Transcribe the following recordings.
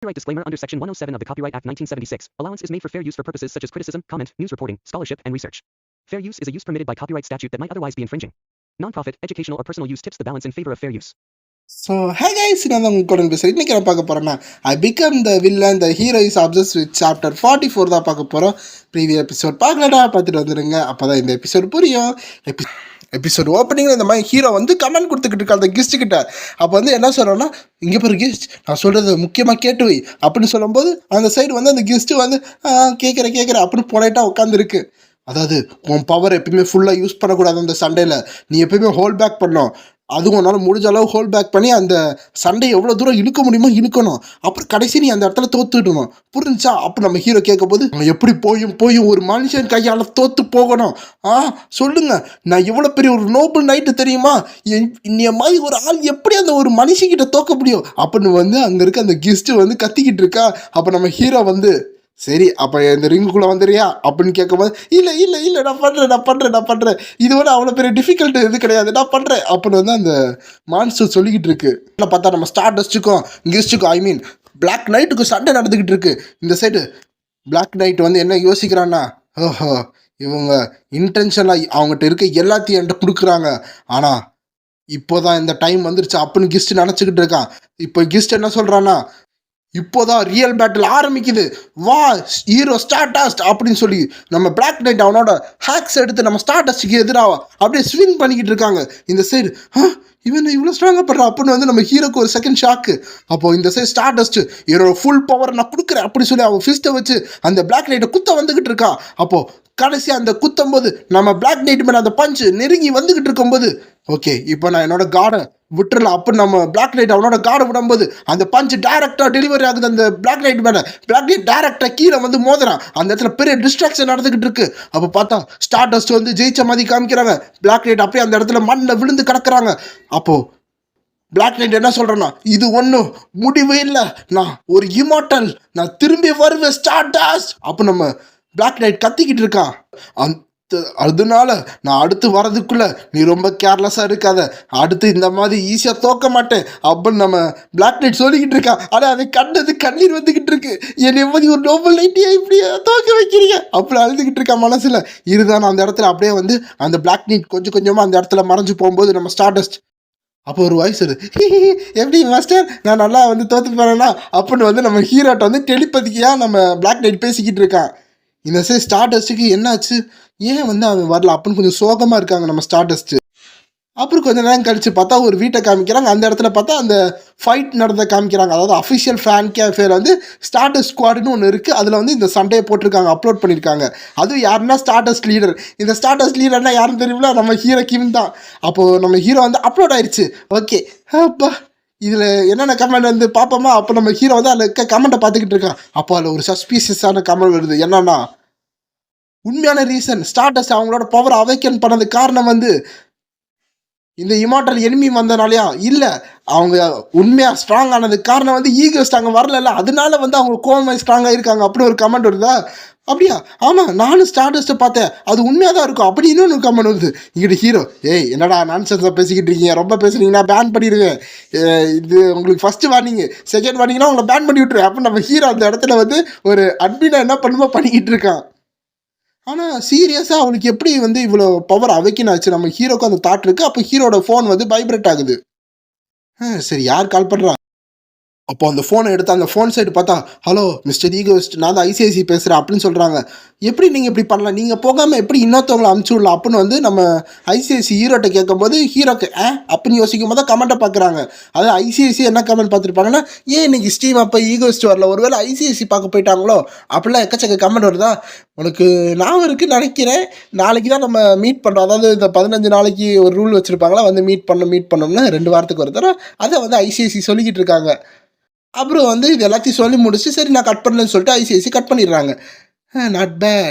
Copyright disclaimer under Section 107 of the Copyright Act 1976. Allowance is made for fair use for purposes such as criticism, comment, news reporting, scholarship, and research. Fair use is a use permitted by copyright statute that might otherwise be infringing. Non-profit, educational, or personal use tips the balance in favor of fair use. So, hey guys, நான் தான் உங்க கூட பேசுகிறேன். இன்றைக்கி நான் பார்க்க போகிறேன்னா I become the villain, the hero is obsessed with chapter 44 தான் பார்க்க போகிறோம். ப்ரீவியஸ் எபிசோட் பார்க்கலடா, பார்த்துட்டு வந்துடுங்க. அப்போ தான் இந்த எபிசோட் புரியும். எபிசோட் ஓப்பனிங்கில் இந்த மாதிரி ஹீரோ வந்து கமெண்ட் கொடுத்துக்கிட்டு இருக்கா அந்த கிஸ்ட்டுக்கிட்ட. அப்போ வந்து என்ன சொல்கிறோன்னா, இங்கே பாரு கிஸ்ட், நான் சொல்கிறது முக்கியமாக கேட்டு வை அப்படின்னு சொல்லும்போது அந்த சைடு வந்து அந்த கிஸ்ட்டு வந்து கேட்குறேன் அப்படின்னு பொலைட்டாக உட்காந்துருக்கு. அதாவது உன் பவர் எப்பயுமே ஃபுல்லாக யூஸ் பண்ணக்கூடாது அந்த சண்டையில், நீ எப்பயுமே ஹோல்ட் பேக் பண்ணணும். அதுவும் உன்னால் முடிஞ்ச அளவு ஹோல்ட் பேக் பண்ணி அந்த சண்டையை எவ்வளோ தூரம் இழுக்க முடியுமோ இழுக்கணும். அப்புறம் கடைசி நீ அந்த இடத்துல தோத்துடணும், புரிஞ்சா? அப்போ நம்ம ஹீரோ கேட்கும் போது எப்படி போயும் ஒரு மனுஷன் கையால் தோத்து போகணும்? சொல்லுங்க, நான் எவ்வளோ பெரிய ஒரு நோபல் நைட்டு தெரியுமா? இன்னைய மாதிரி ஒரு ஆள் எப்படி அந்த ஒரு மனுஷங்கிட்ட தோக்க முடியும் அப்படின்னு வந்து அங்கே இருக்க அந்த கெஸ்ட்டு வந்து கத்திக்கிட்டு இருக்கா. அப்போ நம்ம ஹீரோ வந்து சரி அப்போ இந்த ரிங்குக்குள்ளே வந்துடுறியா அப்படின்னு கேட்கும்போது இல்லை நான் பண்ணுறேன் இது வந்து அவ்வளோ பெரிய டிஃபிகல்ட் இது கிடையாது, நான் பண்ணுறேன் அப்படின்னு வந்து அந்த மான்ஸ்டர் சொல்லிக்கிட்டு இருக்கு. இல்லை பார்த்தா நம்ம ஸ்டார் டஸ்ட்டுக்கும் கெஸ்ட்டுக்கும் ஐ மீன் பிளாக் நைட்டுக்கும் சண்டை நடந்துக்கிட்டு இருக்கு. இந்த சைடு பிளாக் நைட் வந்து என்ன யோசிக்கிறான்னா, ஓஹோ இவங்க இன்டென்ஷனாக அவங்ககிட்ட இருக்க எல்லாத்தையும் என்கிட்ட கொடுக்குறாங்க, ஆனால் இப்போதான் இந்த டைம் வந்துருச்சு அப்படின்னு கெஸ்ட் நினச்சிக்கிட்டு இருக்கான். இப்போ கெஸ்ட் என்ன சொல்கிறான்னா, இப்போதான் ரியல் பேட்டில் ஆரம்பிக்குது, வா ஹீரோ ஸ்டார்டாஸ்ட் அப்படின்னு சொல்லி நம்ம பிளாக் நைட் அவனோட ஹேக்ஸ் எடுத்து நம்ம ஸ்டார்டாஸ்டுக்கு எதிராக அப்படியே ஸ்விங் பண்ணிக்கிட்டு இருக்காங்க. இந்த சைடு இவன் இவ்வளோ ஸ்ட்ராங்காக படுறான் அப்படின்னு வந்து நம்ம ஹீரோக்கு ஒரு செகண்ட் ஷாக்கு. அப்போது இந்த சைடு ஸ்டார்டஸ்ட்டு என்னோட ஃபுல் பவர் நான் கொடுக்குறேன் அப்படி சொல்லி அவன் ஃபிஸ்ட்டை வச்சு அந்த பிளாக் நைட்டை குத்த வந்துக்கிட்டு இருக்கான். அப்போது கடைசியாக அந்த குத்தும் போது நம்ம பிளாக் நைட் மேலே அந்த பஞ்சு நெருங்கி வந்துக்கிட்டு இருக்கும்போது ஓகே இப்போ நான் என்னோட காடை விட்டுறலாம் அப்படின்னு நம்ம பிளாக் நைட் அவனோட காடை விடும்போது அந்த பஞ்சு டைரக்டாக டெலிவரி ஆகுது அந்த பிளாக் நைட் மேலே. பிளாக் நைட் டைரக்டாக கீழே வந்து மோதுறான். அந்த இடத்துல பெரிய டிஸ்ட்ராக்ஷன் நடந்துக்கிட்டு இருக்கு. அப்போ பார்த்தா ஸ்டார்டஸ்ட் வந்து ஜெயிச்ச மாதிரி காமிக்கிறாங்க. பிளாக் நைட் அப்படியே அந்த இடத்துல மண்ணில் விழுந்து கிடக்குறாங்க. அப்போது பிளாக் நைட் என்ன சொல்கிறேன்னா, இது ஒன்றும் முடிவு இல்லை, நான் ஒரு இமார்டல், நான் திரும்பி வருவேன் ஸ்டார்டஸ்ட் அப்போ நம்ம பிளாக் நைட் கத்திக்கிட்டு இருக்கான். அதனால நான் அடுத்து வரதுக்குள்ள நீ ரொம்ப கேர்லெஸ்ஸாக இருக்காத, அடுத்து இந்த மாதிரி ஈஸியாக தோக்க மாட்டேன் அப்படின்னு நம்ம பிளாக் நைட் சொல்லிக்கிட்டு இருக்கான். ஆனால் அதை கண்டது கண்ணீர் வந்துக்கிட்டு இருக்கு. என்னை மாதிரி ஒரு நோபல் நைட்டியா இப்படி தோக்க வைக்கிறீங்க அப்படி அழுதுகிட்டு இருக்கான் மனசில். இதுதான் அந்த இடத்துல அப்படியே வந்து அந்த பிளாக் நைட் கொஞ்சம் கொஞ்சமாக அந்த இடத்துல மறைஞ்சு போகும்போது நம்ம ஸ்டார்டஸ்ட் அப்போ ஒரு வாய்ஸ் எப்படி மாஸ்டர் நான் நல்லா வந்து தோற்று போனேன்னா அப்படின்னு வந்து நம்ம ஹீரோட்ட வந்து டெலிபதியாக நம்ம பிளாக் நைட் பேசிக்கிட்டு இருக்கான். இந்த சைடு ஸ்டார்டஸ்ட்டுக்கு என்னாச்சு, ஏன் வந்து அவன் வரல அப்படின்னு கொஞ்சம் சோகமாக இருக்காங்க நம்ம ஸ்டார்டஸ்ட்டு. அப்புறம் கொஞ்சம் நேரம் கழித்து பார்த்தா ஒரு வீட்டை காமிக்கிறாங்க. அந்த இடத்துல பார்த்தா அந்த ஃபைட் நடந்த காமிக்கிறாங்க. அதாவது அஃபிஷியல் ஃபேன் கேஃபேல வந்து ஸ்டார்டஸ்ட் ஸ்குவாடுன்னு ஒன்று இருக்குது. அதில் வந்து இந்த சண்டையை போட்டிருக்காங்க, அப்லோட் பண்ணியிருக்காங்க. அதுவும் யாருன்னா ஸ்டார்டஸ்ட் லீடர். இந்த ஸ்டார்டஸ்ட் லீடர்னா யாருன்னு தெரியுங்களா, நம்ம ஹீரோ கிம் தான். அப்போது நம்ம ஹீரோ வந்து அப்லோட் ஆயிடுச்சு. ஓகே அப்பா இதில் என்னென்ன கமெண்ட் வந்து பார்ப்போமா. அப்போ நம்ம ஹீரோ வந்து அதில் இருக்க கமெண்ட்டை பார்த்துக்கிட்டு இருக்கான். அப்போ அதில் ஒரு சஸ்பீஷியஸான கமெண்ட் வருது. என்னன்னா, உண்மையான ரீசன் ஸ்டார்டஸ்ட் அவங்களோட பவர் அவேக்கன் பண்ணது காரணம் வந்து இந்த இமார்டல் எனிமி வந்தனாலையா இல்லை, அவங்க உண்மையாக ஸ்ட்ராங் ஆனதுக்கு காரணம் வந்து ஈகோஸ்ட் அங்கே வரல, அதனால வந்து அவங்க கோவமாக ஸ்ட்ராங்காக இருக்காங்க அப்படின்னு ஒரு கமெண்ட் வருதா. அப்படியா, ஆமாம் நானும் ஸ்டார்டஸ்ட்டை பார்த்தேன், அது உண்மையாக தான் இருக்கும் அப்படி இன்னொன்று கமெண்ட் வருது. இங்கிட்ட ஹீரோ என்னடா நான்சென்ஸாக பேசிக்கிட்டு இருக்கீங்க, ரொம்ப பேசுனீங்கன்னா பேன் பண்ணிடுவேன், இது உங்களுக்கு ஃபஸ்ட்டு வார்னிங், செகண்ட் வார்னிங்னா உங்களை பேன் பண்ணி விட்டுருவேன் அப்படின்னு நம்ம ஹீரோ அந்த இடத்துல வந்து ஒரு அட்மினா என்ன பண்ணுமோ பண்ணிக்கிட்டு இருக்கான். ஆனால் சீரியஸாக அவனுக்கு எப்படி வந்து இவ்வளோ பவர் அவைக்கின் ஆச்சு, நம்ம ஹீரோக்கு அந்த தாட் இருக்குது. அப்போ ஹீரோட ஃபோன் வந்து வைப்ரேட் ஆகுது. சரி யார் கால் பண்ணுறா? அப்போ அந்த ஃபோனை எடுத்து அந்த ஃபோன் சைடு பார்த்தா, ஹலோ மிஸ்டர் ஈகோஸ்ட், நான் தான் ஐசிஐசி பேசுகிறேன் அப்படின்னு சொல்கிறாங்க. எப்படி நீங்கள் இப்படி பண்ணலாம், நீங்கள் போகாமல் எப்படி இன்னொருத்தவங்களை அமுச்சு விடலாம் அப்படின்னு வந்து நம்ம ஐசிஐசி ஹீரோட்ட கேட்கும்போது ஹீரோக்கு அப்படின்னு யோசிக்கும் போது தான் கமெண்ட்டை பார்க்குறாங்க. அதாவது ஐசிஐசி என்ன கமெண்ட் பார்த்துருப்பாங்கன்னா, ஏன் இன்னைக்கு ஸ்டீம் அப்போ ஈகோஸ்ட் வரல, ஒருவேளை ஐசிஐசி பார்க்க போயிட்டாங்களோ அப்படிலாம் எக்கச்சக்க கமெண்ட் வருதா. உனக்கு நான் இருக்குன்னு நினைக்கிறேன், நாளைக்கு தான் நம்ம மீட் பண்ணுறோம். அதாவது இந்த 15 நாளைக்கு ஒரு ரூல் வச்சுருப்பாங்களா, வந்து மீட் பண்ணோம்னா 2 வாரத்துக்கு ஒரு தடவை அதை வந்து ஐசிஐசி சொல்லிக்கிட்டு இருக்காங்க. அப்புறம் வந்து இது எல்லாத்தையும் சொல்லி முடிச்சு சரி நான் கட் பண்ணலன்னு சொல்லிட்டு ஐசிஐசி கட் பண்ணிடுறாங்க. நாட்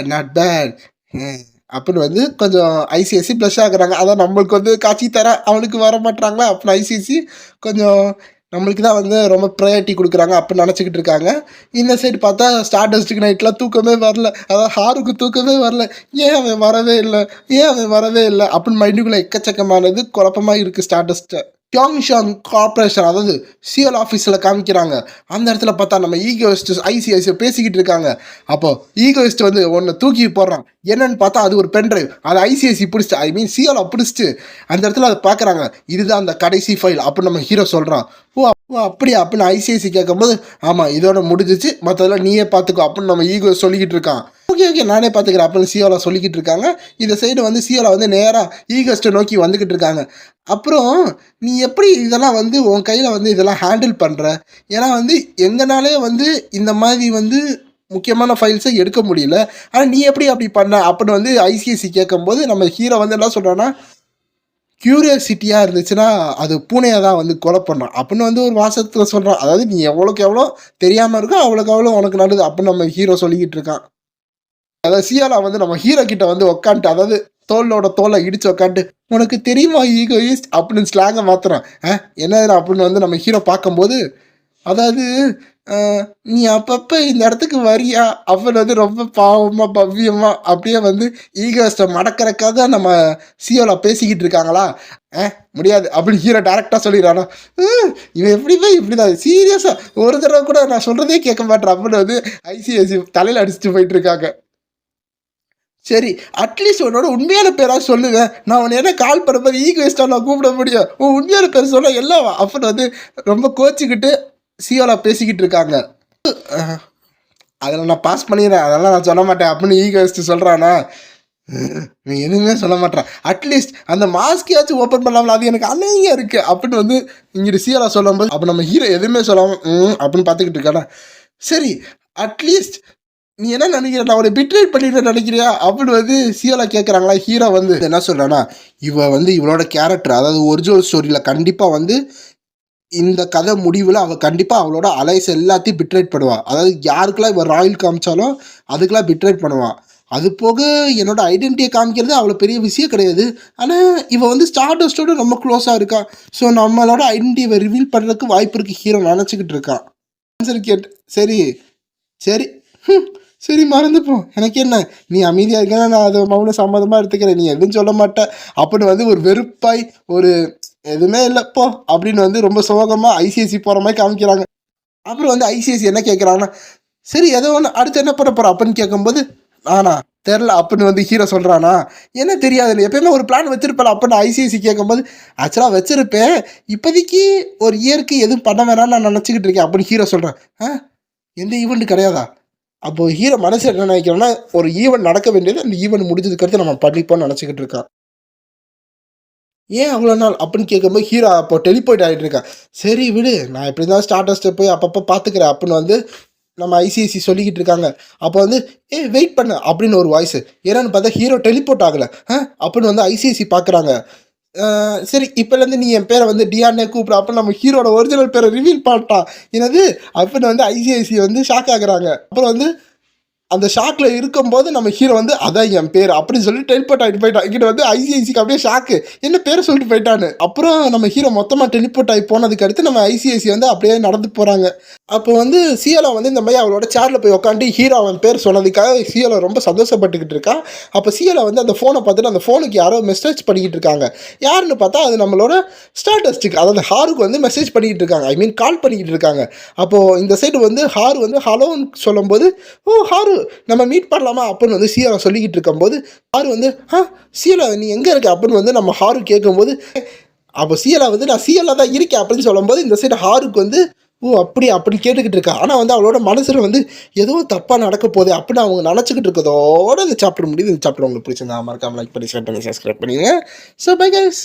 பேட் அப்படின்னு வந்து கொஞ்சம் ஐசிஐசி ப்ளஷ் ஆகுறாங்க. அதான் நம்மளுக்கு வந்து காட்சி தர அவனுக்கு வர மாட்டுறாங்களா அப்படின்னு ஐசிஐசி கொஞ்சம் நம்மளுக்கு தான் வந்து ரொம்ப ப்ரையாரிட்டி கொடுக்குறாங்க அப்படின்னு நினச்சிக்கிட்டு இருக்காங்க. இந்த சைடு பார்த்தா ஸ்டார்டஸ்ட்டுக்கு நைட்லாம் தூக்கமே வரல, அதாவது ஹாருக்கு தூக்கமே வரல, ஏன் அவன் வரவே இல்லை அப்படின்னு மைண்டுக்குள்ளே எக்கச்சக்கமானது குழப்பமாக இருக்குது ஸ்டார்டஸ்ட்டை. கியாங்ஷாங் கார்பரேஷன், அதாவது சிஎல் ஆஃபீஸில் காமிக்கிறாங்க. அந்த இடத்துல பார்த்தா நம்ம ஈகோயிஸ்ட் ஐசிஐசி பேசிக்கிட்டு இருக்காங்க. அப்போ ஈகோயிஸ்ட் வந்து ஒன்று தூக்கி போடுறான். என்னன்னு பார்த்தா அது ஒரு பென்ட்ரைவ். அதை ஐசிஐசி பிடிச்சிட்டு, ஐ மீன் சிஎல் பிடிச்சிட்டு அந்த இடத்துல அதை பார்க்குறாங்க. இதுதான் அந்த கடைசி ஃபைல் அப்படின்னு நம்ம ஹீரோ சொல்கிறான். ஓ அப்படியா அப்படின்னு ஐசிஐசி கேட்கும்போது, ஆமாம் இதோட முடிஞ்சிச்சு, மற்றதெல்லாம் நீயே பார்த்துக்கோ அப்படின்னு நம்ம ஈகோ சொல்லிக்கிட்டு இருக்கான். ஓகே ஓகே நானே பார்த்துக்கிறேன் அப்படின்னு சியோலா சொல்லிக்கிட்டு இருக்காங்க. இந்த சைடு வந்து சியோலா வந்து நேராக ஈகோஸ்ட்டை நோக்கி வந்துக்கிட்டு இருக்காங்க. அப்புறம் நீ எப்படி இதெல்லாம் வந்து உன் கையில் வந்து இதெல்லாம் ஹேண்டில் பண்ணுற? ஏன்னா வந்து எங்கனாலே வந்து இந்த மாதிரி வந்து முக்கியமான ஃபைல்ஸை எடுக்க முடியல, ஆனால் நீ எப்படி அப்படி பண்ண அப்படின்னு வந்து ஐசிஐசி கேட்கும்போது நம்ம ஹீரோ வந்து என்ன சொல்கிறான்னா, க்யூரியாசிட்டியாக இருந்துச்சுன்னா அது பூனையை தான் வந்து கொலை பண்ணான் அப்படின்னு வந்து ஒரு வாசத்தில் சொல்கிறான். அதாவது நீ எவ்வளோக்கு எவ்வளோ தெரியாமல் இருக்கோ அவ்வளோக்கு எவ்வளோ உனக்கு நல்லது அப்படின்னு நம்ம ஹீரோ சொல்லிக்கிட்டு இருக்கான். அதாவது சியாலா வந்து நம்ம ஹீரோ கிட்ட வந்து உக்காந்துட்டு, அதாவது தோளோட தோலை இடிச்சு உக்காந்துட்டு, உனக்கு தெரியுமா ஈகோயிஸ்ட் அப்படின்னு ஸ்லாங்கை மாத்துறான். என்ன அப்படின்னு வந்து நம்ம ஹீரோ பார்க்கும்போது, அதாவது நீ அப்பப்போ இந்த இடத்துக்கு வரியா அப்படின்னு வந்து ரொம்ப பாவமாக பவ்யமாக அப்படியே வந்து ஈகோயிஸ்ட்டை மடக்கிறக்காக நம்ம சியோலா பேசிக்கிட்டு இருக்காங்களா? முடியாது அப்படின்னு ஹீரோ டேரெக்டாக சொல்லிடுறானா. இவன் எப்படிப்பா இப்படிதான் சீரியஸாக ஒரு தடவை கூட நான் சொல்கிறதே கேட்க மாட்டேன் அப்படின்னு வந்து ஐசிஐசி தலையில் அடிச்சுட்டு போயிட்டு இருக்காங்க. சரி அட்லீஸ்ட் உன்னோட உண்மையான பேராக சொல்லுவேன், நான் உன்னை என்ன கால் பண்ணும்போது ஈகோயிஸ்ட்டாக நான் கூப்பிட முடியும், உன் உண்மையான பேர் சொல்ல எல்லாம் அப்படின்னு வந்து ரொம்ப கோச்சிக்கிட்டு சியோலா பேசிக்கிட்டு இருக்காங்க. அதில் நான் பாஸ் பண்ணிடுறேன், அதெல்லாம் நான் சொல்ல மாட்டேன் அப்படின்னு ஈகோயிஸ்ட் சொல்கிறானா? நீ எதுவுமே சொல்ல மாட்டேன், அட்லீஸ்ட் அந்த மாஸ்கையாச்சும் ஓப்பன் பண்ணலாம்ல, அது எனக்கு அன்னையாக இருக்குது அப்படின்னு வந்து இங்கிட்டு சியோலா சொல்லும்போது, அப்போ நம்ம ஹீரோ எதுவுமே சொல்லாமல் அப்படின்னு பார்த்துக்கிட்டு இருக்கானா? சரி அட்லீஸ்ட் நீ என்ன நினைக்கிற, நான் அவரை பிட்ரேட் பண்ணிட்டு நினைக்கிறியா அப்படின்னு வந்து சியோலா கேட்குறாங்களா? ஹீரோ வந்து என்ன சொல்கிறான்னா, இவ வந்து இவளோட கேரக்டர், அதாவது ஒரிஜினல் ஸ்டோரியில் கண்டிப்பாக வந்து இந்த கதை முடிவில் அவள் கண்டிப்பாக அவளோட அலைஸ் எல்லாத்தையும் பிட்ரேட் பண்ணுவாள். அதாவது யாருக்கெல்லாம் இவள் ராயல் காமிச்சாலும் அதுக்கெல்லாம் பிட்ரேட் பண்ணுவாள். அது போக என்னோட ஐடென்டிட்டியை காமிக்கிறது அவ்வளோ பெரிய விஷயம் கிடையாது, ஆனால் இவள் வந்து ஸ்டார்டஸ்டோட ரொம்ப க்ளோஸாக இருக்கா. ஸோ நம்மளோட ஐடென்டிட்டியை ரிவீல் பண்ணுறதுக்கு வாய்ப்பு இருக்குது ஹீரோ நினச்சிக்கிட்டு இருக்கான். ஆன்சர் கேட்டு சரி சரி சரி மறந்துப்போம், எனக்கு என்ன, நீ அமைதியாக இருக்கா, நான் அதை மௌன சம்மதமாக எடுத்துக்கிறேன், நீ எதுவும் சொல்ல மாட்டேன் அப்படின்னு வந்து ஒரு வெறுப்பாய் ஒரு எதுவுமே இல்லைப்போ அப்படின்னு வந்து ரொம்ப சோகமாக ஐசிஐசி போகிற மாதிரி காமிக்கிறாங்க. அப்புறம் வந்து ஐசிஐசி என்ன கேட்குறாங்கன்னா, சரி எதோ ஒன்று அடுத்து என்ன பண்ண போகிறோம் அப்படின்னு கேட்கும்போது, ஆனா தெரில அப்படின்னு வந்து ஹீரோ சொல்கிறானா? என்ன தெரியாது, எப்பயுமே ஒரு பிளான் வச்சிருப்பேன் அப்படின்னு ஐசிஐசி கேட்கும்போது, ஆக்சுவலாக வச்சிருப்பேன், இப்போதைக்கு ஒரு இயருக்கு எதுவும் பண்ண வேணாம்னு நான் நினச்சிக்கிட்டு இருக்கேன் அப்படின்னு ஹீரோ சொல்கிறேன். எந்த ஈவெண்ட் கிடையாதா? அப்போது ஹீரோ மனசு என்ன நினைக்கிறோன்னா, ஒரு ஈவெண்ட் நடக்க வேண்டியது, அந்த ஈவெண்ட் முடிஞ்சதுக்கடுத்து நம்ம பண்ணிப்போம்னு நினச்சிக்கிட்டு இருக்கான். ஏன் அவ்வளோ நாள் அப்படின்னு கேட்கும்போது ஹீரோ அப்போ டெலிபோர்ட் ஆகிட்டு இருக்கான். சரி விடு, நான் எப்படி தான் ஸ்டார்டஸ்ட்டை போய் அப்பப்போ பார்த்துக்கிறேன் அப்படின்னு வந்து நம்ம ஐசிஐசி சொல்லிக்கிட்டு இருக்காங்க. அப்போ வந்து வெயிட் பண்ணு அப்படின்னு ஒரு வாய்ஸ். ஏன்னான்னு பார்த்தா ஹீரோ டெலிபோர்ட் ஆகலை அப்படின்னு வந்து ஐசிஐசி பார்க்குறாங்க. சரி இப்போலேருந்து நீ என் பேரை வந்து டிஆர்னே கூப்பிடு அப்படின்னு நம்ம ஹீரோட ஒரிஜினல் பேரை ரிவீல் பண்ணிட்டான். என்னது அப்படின்னு வந்து ஐசிஐசி வந்து ஷாக் ஆகுறாங்க. அப்புறம் வந்து அந்த ஷாக்கில் இருக்கும்போது நம்ம ஹீரோ வந்து அதான் என் பேர் அப்படின்னு சொல்லி டெலிபோர்ட் ஆகிட்டு போயிட்டான். இங்கிட்ட வந்து ஐசிஐசிக்கு அப்படியே ஷாக்கு, என்ன பேரை சொல்லிட்டு போயிட்டான்னு. அப்புறம் நம்ம ஹீரோ மொத்தமாக டெலிபோர்ட் ஆகி போனதுக்கு அடுத்து நம்ம ஐசிஐசி வந்து அப்படியே நடந்து போகிறாங்க. அப்போ வந்து சியோலா வந்து இந்த மாதிரி அவளோட சேரில் போய் உட்காந்து ஹீரோ அவன் பேர் சொன்னதுக்காக சியோலா ரொம்ப சந்தோஷப்பட்டுக்கிட்டு இருக்கான். அப்போ சியோலா வந்து அந்த ஃபோனை பார்த்துட்டு அந்த ஃபோனுக்கு யாரோ மெசேஜ் பண்ணிக்கிட்டு இருக்காங்க. யாருன்னு பார்த்தா அது நம்மளோட ஸ்டார்டஸ்ட்டுக்கு, அதாவது ஹாருக்கு வந்து மெசேஜ் பண்ணிக்கிட்டு இருக்காங்க, ஐ மீன் கால் பண்ணிக்கிட்டு இருக்காங்க. அப்போது இந்த சைடு வந்து ஹாரு வந்து ஹலோன்னு சொல்லும்போது, ஓ ஹாரு நம்ம மீட் பண்ணலாமா அப்படின்னு வந்து சியோலா சொல்லிக்கிட்டு இருக்கும்போது, ஹாரு வந்து சியோலா நீ எங்கே இருக்க அப்படின்னு வந்து நம்ம ஹாரு கேட்கும்போது, அப்போ சியோலா வந்து நான் சியோலா தான் இருக்கேன் அப்படின்னு சொல்லும்போது இந்த சைடு ஹாருக்கு வந்து ஓ அப்படி அப்படி கேட்டுக்கிட்டு இருக்கா. ஆனால் வந்து அவளோட மனசில் வந்து ஏதோ தப்பாக நடக்க போகுது அப்படின்னு அவங்க நினச்சிக்கிட்டு இருக்கிறதோட இந்த சாப்டர் முடியுது. இந்த சாப்டர் உங்களுக்கு பிடிச்சிருந்தா மறக்காம லைக் பண்ணி ஷேர் பண்ணி சப்ஸ்கிரைப் பண்ணிடுங்க. So bye guys.